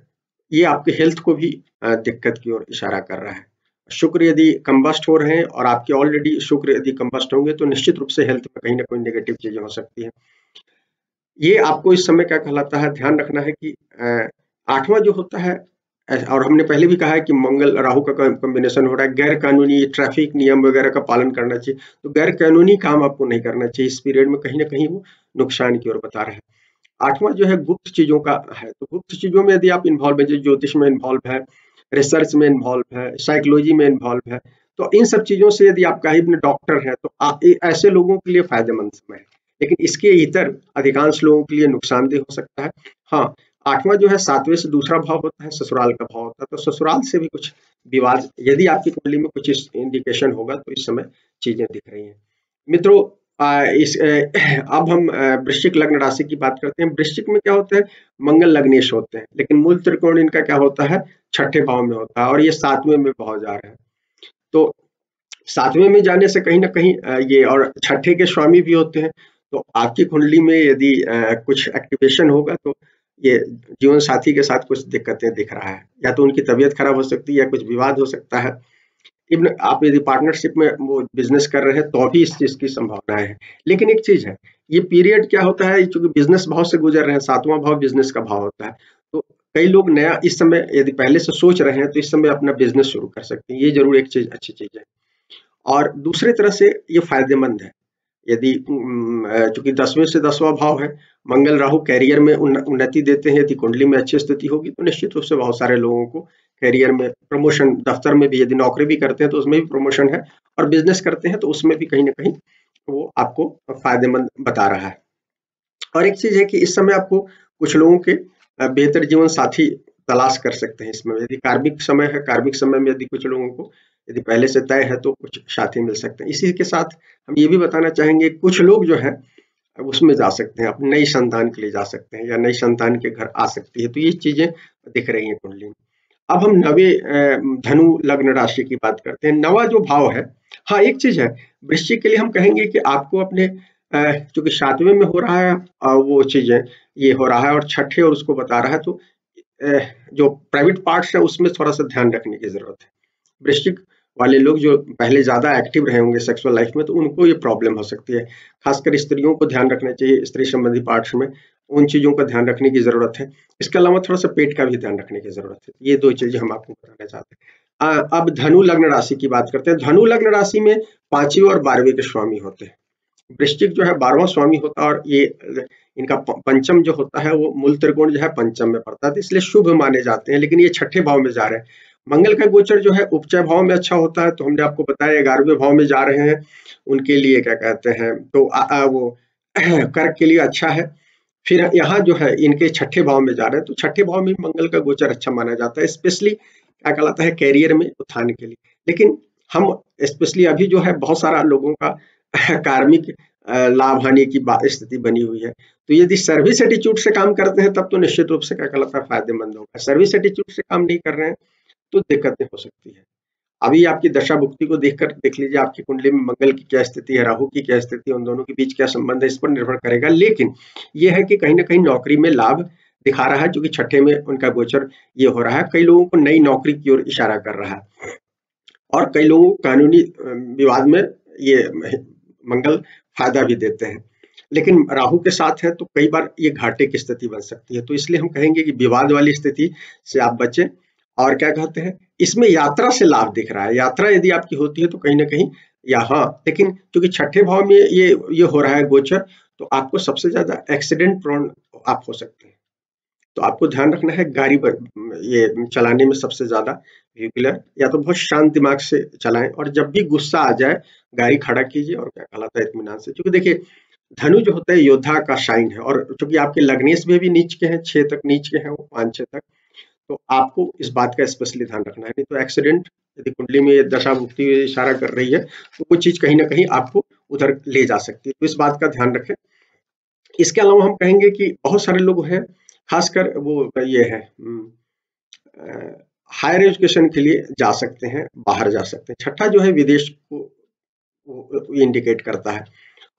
ये आपके हेल्थ को भी दिक्कत की ओर इशारा कर रहा है। शुक्र यदि कंबस्ट हो रहे हैं और आपके ऑलरेडी शुक्र यदि कंबस्ट होंगे तो निश्चित रूप से हेल्थ में कहीं ना कोई नेगेटिव चीजें हो सकती है। ये आपको इस समय क्या कहलाता है, ध्यान रखना है कि आठवां जो होता है, और हमने पहले भी कहा है कि मंगल राहु का कॉम्बिनेशन हो रहा है, गैर कानूनी ट्रैफिक नियम वगैरह का पालन करना चाहिए, तो गैर कानूनी काम आपको नहीं करना चाहिए इस पीरियड में, कहीं ना कहीं वो नुकसान की ओर बता रहा है। आठवां जो है गुप्त चीजों का है, तो गुप्त चीजों में यदि आप इन्वॉल्व है, ज्योतिष में इन्वॉल्व है, रिसर्च में इन्वॉल्व है, साइकोलॉजी में इन्वॉल्व है, तो इन सब चीजों से यदि आप कहीं डॉक्टर है तो ऐसे लोगों के लिए फायदेमंद समय है, लेकिन इसके इतर अधिकांश लोगों के लिए नुकसानदेह हो सकता है। हाँ, आठवां जो है सातवें से दूसरा भाव होता है, ससुराल का भाव होता है, तो ससुराल से भी कुछ विवाद यदि आपकी कुंडली में कुछ इंडिकेशन होगा तो इस समय चीजें दिख रही हैं। मित्रों, अब हम वृश्चिक लग्न राशि की बात करते हैं। वृश्चिक में क्या होता है, मंगल लग्नेश होते हैं, लेकिन मूल त्रिकोण इनका क्या होता है, छठे भाव में होता है, और ये सातवें में भाव जा रहे हैं। तो सातवें में जाने से कहीं ना कहीं ये, और छठे के स्वामी भी होते हैं, तो आपकी कुंडली में यदि कुछ एक्टिवेशन होगा तो ये जीवन साथी के साथ कुछ दिक्कतें दिख रहा है, या तो उनकी तबीयत खराब हो सकती है, या कुछ विवाद हो सकता है। इवन आप यदि पार्टनरशिप में वो बिजनेस कर रहे हैं तो भी इस चीज की संभावना है। लेकिन एक चीज है, ये पीरियड क्या होता है, चूंकि बिजनेस भाव से गुजर रहे हैं, सातवां भाव बिजनेस का भाव होता है, तो कई लोग नया इस समय यदि पहले से सोच रहे हैं तो इस समय अपना बिजनेस शुरू कर सकते हैं, ये जरूर एक चीज अच्छी चीज है। और दूसरी तरह से ये फायदेमंद है यदि चूंकि 10वें से 10वां भाव है, मंगल राहु कैरियर में उन्नति देते हैं, यदि कुंडली में अच्छी स्थिति होगी तो निश्चित रूप से बहुत सारे लोगों को कैरियर में प्रमोशन, दफ्तर में भी यदि नौकरी भी करते हैं तो उसमें भी प्रमोशन है, और बिजनेस करते हैं तो उसमें भी कहीं ना कहीं वो आपको फायदेमंद बता रहा है। और एक चीज है कि इस समय आपको कुछ लोगों के बेहतर जीवन साथी तलाश कर सकते हैं इसमें, यदि कार्मिक समय है, कार्मिक समय में यदि कुछ लोगों को यदि पहले से तय है तो कुछ साथी मिल सकते हैं। इसी के साथ हम ये भी बताना चाहेंगे, कुछ लोग जो है उसमें जा सकते हैं, अपनी नई संतान के लिए जा सकते हैं, या नई संतान के घर आ सकती है, तो ये चीजें दिख रही हैं कुंडली में। अब हम नवे धनु लग्न राशि की बात करते हैं। नवा जो भाव है, हाँ एक चीज है, वृश्चिक के लिए हम कहेंगे कि आपको अपने चूंकि सातवें में हो रहा है वो चीजें ये हो रहा है, और छठे और उसको बता रहा है, तो जो प्राइवेट पार्ट्स है उसमें थोड़ा सा ध्यान रखने की जरूरत है। वृश्चिक वाले लोग जो पहले ज्यादा एक्टिव रहे होंगे सेक्सुअल लाइफ में, तो उनको ये प्रॉब्लम हो सकती है। खासकर स्त्रियों को ध्यान रखना चाहिए, स्त्री संबंधी पार्ट्स में उन चीजों का ध्यान रखने की जरूरत है। इसके अलावा थोड़ा सा पेट का भी ध्यान रखने की जरूरत है। ये दो चीजें हम आपको बताना चाहते हैं। अब धनु लग्न राशि की बात करते हैं। धनु लग्न राशि में 5वें और 12वें के स्वामी होते हैं। वृश्चिक जो है 12वां स्वामी होता है, और ये इनका पंचम जो होता है वो मूल त्रिकोण जो है पंचम में पड़ता है, तो इसलिए शुभ माने जाते हैं। लेकिन ये छठे भाव में जा रहे हैं। मंगल का गोचर जो है उपचय भाव में अच्छा होता है, तो हमने आपको बताया 11वें भाव में जा रहे हैं, उनके लिए क्या कहते हैं, तो वो कर्क के लिए अच्छा है। फिर यहाँ जो है इनके छठे भाव में जा रहे हैं, तो छठे भाव में मंगल का गोचर अच्छा माना जाता है, स्पेशली क्या कहलाता है, कैरियर में उत्थान के लिए। लेकिन हम स्पेशली अभी जो है बहुत सारा लोगों का कार्मिक लाभ हानि की स्थिति बनी हुई है, तो यदि सर्विस एटीट्यूड से काम करते हैं तब तो निश्चित रूप से क्या कहलाता है फायदेमंद होगा। सर्विस एटीट्यूड से काम नहीं कर रहे हैं तो दिक्कतें हो सकती है। अभी आपकी दशा भुक्ति को देखकर देख लीजिए, आपकी कुंडली में मंगल की क्या स्थिति है, राहु की क्या स्थिति है, उन दोनों के बीच क्या संबंध है, इस पर निर्भर करेगा। लेकिन यह है कि कहीं ना कहीं नौकरी में लाभ दिखा रहा है, क्योंकि छठे में उनका गोचर ये हो रहा है, कई लोगों को नई नौकरी की ओर इशारा कर रहा है, और कई लोगों को कानूनी विवाद में ये मंगल फायदा भी देते हैं। लेकिन राहु के साथ है तो कई बार ये घाटे की स्थिति बन सकती है, तो इसलिए हम कहेंगे कि विवाद वाली स्थिति से आप बचें। और क्या कहते हैं, इसमें यात्रा से लाभ दिख रहा है, यात्रा यदि आपकी होती है तो कहीं ना कहीं यहाँ, लेकिन क्योंकि छठे भाव में ये हो रहा है गोचर, तो आपको सबसे ज्यादा एक्सीडेंट प्रोन आप हो सकते हैं। तो आपको ध्यान रखना है गाड़ी पर ये चलाने में सबसे ज्यादा व्हीकलर या तो बहुत शांत दिमाग से चलाएं, और जब भी गुस्सा आ जाए गाड़ी खड़ा कीजिए और क्या कहलाता है इत्मीनान से। क्योंकि देखिए धनु जो होता है योद्धा का साइन है, और चूंकि आपके लग्नेश में भी नीच के हैं, 6 तक नीच के हैं, वो 5-6 तक, तो आपको इस बात का स्पेशली ध्यान रखना है, नहीं तो एक्सीडेंट, यदि कुंडली में दशा भुगती हुई इशारा कर रही है तो वो चीज कहीं ना कहीं आपको उधर ले जा सकती है, तो इस बात का ध्यान रखें। इसके अलावा हम कहेंगे कि बहुत सारे लोग हैं, खासकर वो ये है हायर एजुकेशन के लिए जा सकते हैं, बाहर जा सकते हैं। छठा जो है विदेश को इंडिकेट करता है,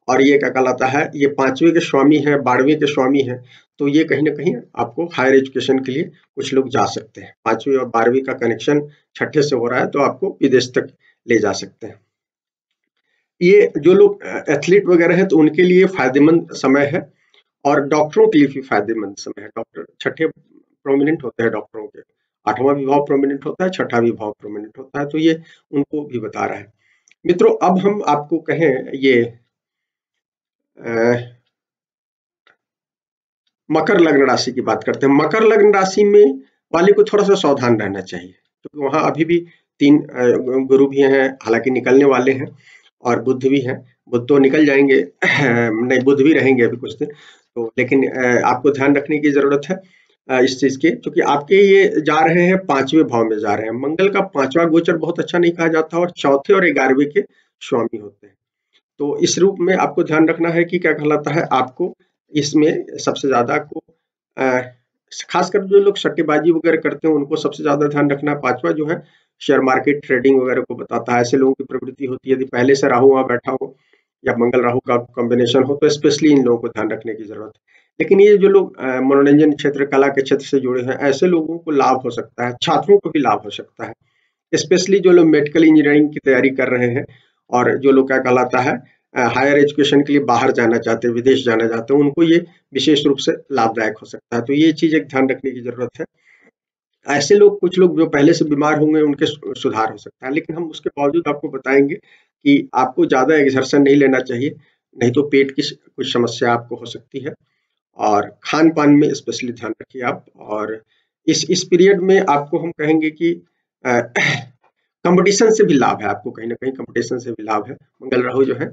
और ये क्या कहलाता है, ये 5वें के स्वामी है, 12वें के स्वामी है, तो ये कहीं ना कहीं आपको हायर एजुकेशन के लिए कुछ लोग जा सकते हैं। 5वीं और 12वीं का कनेक्शन छठे से हो रहा है तो आपको विदेश तक ले जा सकते हैं। ये जो लोग एथलीट वगैरह है तो उनके लिए फायदेमंद समय है, और डॉक्टरों के लिए भी फायदेमंद समय है। डॉक्टर छठे प्रोमिनेंट होते हैं डॉक्टरों के, 8वां विभाग प्रोमिनेंट होता है, छठा विभाग प्रोमिनेंट होता है, तो ये उनको भी बता रहा है। मित्रों, अब हम आपको कहें ये मकर लग्न राशि की बात करते हैं। मकर लग्न राशि में वाले को थोड़ा सा सावधान रहना चाहिए, क्योंकि वहां अभी भी 3 गुरु भी हैं, हालांकि निकलने वाले हैं, और बुध भी है। बुध तो निकल जाएंगे नहीं, बुध भी रहेंगे अभी कुछ दिन, तो लेकिन आपको ध्यान रखने की जरूरत है इस चीज के, क्योंकि आपके ये जा रहे हैं 5वें भाव में जा रहे हैं। मंगल का 5वां गोचर बहुत अच्छा नहीं कहा जाता, और चौथे और 11वें के स्वामी होते हैं। तो इस रूप में आपको ध्यान रखना है कि क्या कहलाता है, आपको इसमें सबसे ज्यादा को खासकर जो लोग सट्टेबाजी वगैरह करते हैं उनको सबसे ज्यादा ध्यान रखना है। 5वां जो है शेयर मार्केट ट्रेडिंग वगैरह को बताता है, ऐसे लोगों की प्रवृत्ति होती है। यदि पहले से राहु वहां बैठा हो या मंगल राहु का कॉम्बिनेशन हो तो स्पेशली इन लोगों को ध्यान रखने की जरूरत है। लेकिन ये जो लोग मनोरंजन क्षेत्र, कला के क्षेत्र से जुड़े हैं, ऐसे लोगों को लाभ हो सकता है, छात्रों को भी लाभ हो सकता है, स्पेशली जो लोग मेडिकल इंजीनियरिंग की तैयारी कर रहे हैं, और जो लोग क्या कहलाता है हायर एजुकेशन के लिए बाहर जाना चाहते हैं, विदेश जाना चाहते हैं, उनको ये विशेष रूप से लाभदायक हो सकता है। तो ये चीज एक ध्यान रखने की जरूरत है। ऐसे लोग, कुछ लोग जो पहले से बीमार होंगे उनके सुधार हो सकता है, लेकिन हम उसके बावजूद आपको बताएंगे कि आपको ज्यादा एक्सर्शन नहीं लेना चाहिए, नहीं तो पेट की कुछ समस्या आपको हो सकती है। और खान पान में स्पेशली ध्यान रखिए आप। और इस पीरियड में आपको हम कहेंगे कि कंपटीशन से भी लाभ है, आपको कहीं ना कहीं कंपटीशन से भी लाभ है। मंगल राहु जो है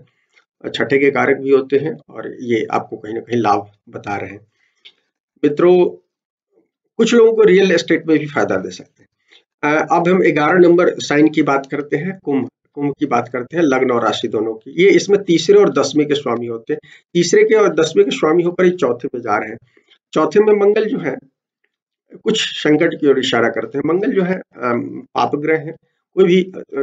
छठे के कारक भी होते हैं, और ये आपको कहीं ना कहीं लाभ बता रहे हैं। मित्रों, कुछ लोगों को रियल एस्टेट में भी फायदा दे सकते हैं। अब हम 11 नंबर साइन की बात करते हैं, कुंभ। कुंभ की बात करते हैं, लग्न और राशि दोनों की। ये इसमें तीसरे और 10वें के स्वामी होते हैं। तीसरे के और 10वें के स्वामी होकर ये चौथे में जा रहे हैं। चौथे में मंगल जो है कुछ संकट की ओर इशारा करते हैं। मंगल जो है पाप ग्रह है। कोई भी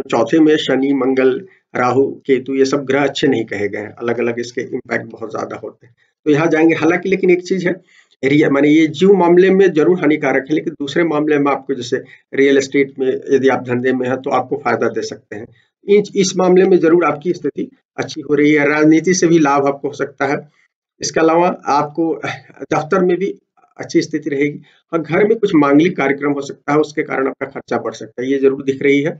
चौथे में शनि, मंगल, राहु, केतु, ये सब ग्रह अच्छे नहीं कहे गए हैं, अलग अलग इसके इम्पैक्ट बहुत ज्यादा होते हैं, तो यहाँ जाएंगे। हालांकि लेकिन एक चीज है, माने ये जीव मामले में जरूर हानिकारक है, लेकिन दूसरे मामले में आपको, जैसे रियल एस्टेट में यदि आप धंधे में है तो आपको फायदा दे सकते हैं। इस मामले में जरूर आपकी स्थिति अच्छी हो रही है। राजनीति से भी लाभ आपको हो सकता है। इसके अलावा आपको दफ्तर में भी अच्छी स्थिति रहेगी, और घर में कुछ मांगलिक कार्यक्रम हो सकता है, उसके कारण आपका खर्चा बढ़ सकता है, ये जरूर दिख रही है।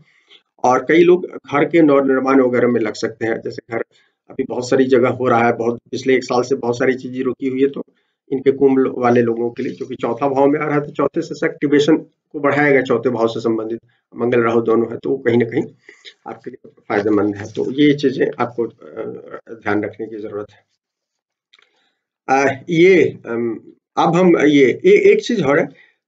और कई लोग घर के नव निर्माण वगैरह में लग सकते हैं, जैसे घर अभी बहुत सारी जगह हो रहा है, बहुत पिछले 1 साल से बहुत सारी चीजें रुकी हुई है, तो इनके कुंभ वाले लोगों के लिए, क्योंकि चौथा भाव में आ रहा है, तो चौथे से एक्टिवेशन को बढ़ाएगा, चौथे भाव से संबंधित मंगल राहु दोनों है, तो वो कहीं ना कहीं आपके लिए फायदेमंद है। तो ये चीजें आपको ध्यान रखने की जरूरत है। ये अब हम ये एक चीज और है,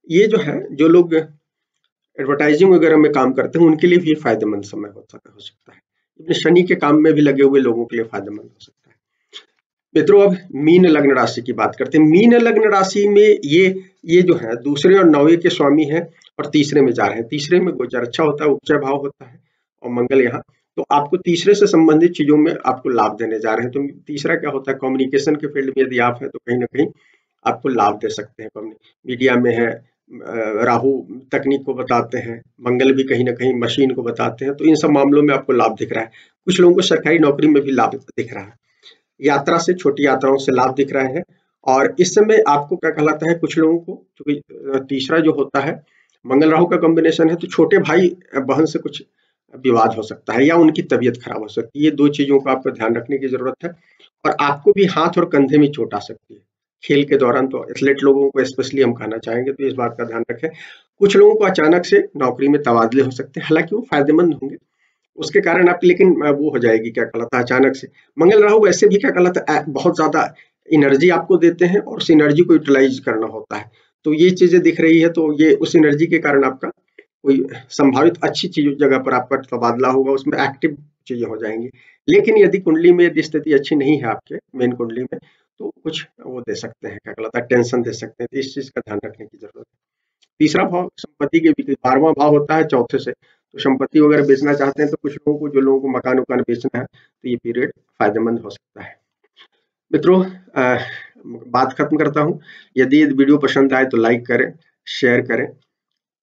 ये जो है, जो लोग एडवर्टाइजिंग वगैरह में काम करते हैं उनके लिए भी फायदेमंद समय हो सकता है। अपने शनि के काम में भी लगे हुए लोगों के लिए फायदेमंद हो सकता है। मित्रों, अब मीन लग्न राशि की बात करते हैं। मीन लग्न राशि में ये जो है दूसरे और 9वें के स्वामी है, और तीसरे में जा रहे हैं। तीसरे में गोचर अच्छा होता है, उपचय भाव होता है, और मंगल यहाँ, तो आपको तीसरे से संबंधित चीजों में आपको लाभ देने जा रहे हैं। तो तीसरा क्या होता है, कम्युनिकेशन के फील्ड में यदि आप है तो कहीं ना कहीं आपको लाभ दे सकते हैं। मीडिया में है, राहु तकनीक को बताते हैं, मंगल भी कहीं ना कहीं मशीन को बताते हैं, तो इन सब मामलों में आपको लाभ दिख रहा है। कुछ लोगों को सरकारी नौकरी में भी लाभ दिख रहा है, यात्रा से, छोटी यात्राओं से लाभ दिख रहे हैं। और इस समय आपको क्या कहलाता है, कुछ लोगों को, क्योंकि तीसरा जो होता है मंगल राहु का कॉम्बिनेशन है, तो छोटे भाई बहन से कुछ विवाद हो सकता है, या उनकी तबीयत खराब हो सकती है। ये 2 चीजों का आपको ध्यान रखने की जरूरत है। और आपको भी हाथ और कंधे में चोट आ सकती है खेल के दौरान, तो एथलीट लोगों को स्पेशली हम कहना चाहेंगे, तो इस बात का ध्यान रखें। कुछ लोगों को अचानक से नौकरी में तबादले हो सकते हैं, हालांकि वो फायदेमंद होंगे उसके कारण आप, लेकिन वो हो जाएगी क्या कहलाता है अचानक से। मंगल राहु वैसे भी क्या कहलाता है बहुत ज्यादा एनर्जी आपको देते हैं, और उस एनर्जी को यूटिलाइज करना होता है, तो ये चीजें दिख रही है, तो ये उस एनर्जी के कारण आपका कोई संभावित अच्छी चीज जगह पर आपका तबादला होगा, उसमें एक्टिव चीजें हो जाएंगी। लेकिन यदि कुंडली में यदि स्थिति अच्छी नहीं है आपके मेन कुंडली में, तो कुछ वो दे सकते हैं, क्या कहलाता है, टेंशन दे सकते हैं। तो इस चीज का ध्यान रखने की जरूरत है। तीसरा भाव संपत्ति के विपरीत 12वां भाव होता है चौथे से, तो संपत्ति वगैरह बेचना चाहते हैं तो कुछ लोगों को, जो लोगों को मकान उकान बेचना है, तो ये पीरियड फायदेमंद हो सकता है। मित्रों, बात खत्म करता हूँ। यदि वीडियो पसंद आए तो लाइक करें, शेयर करें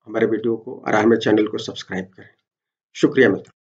हमारे वीडियो को, और हमारे चैनल को सब्सक्राइब करें। शुक्रिया मित्रों।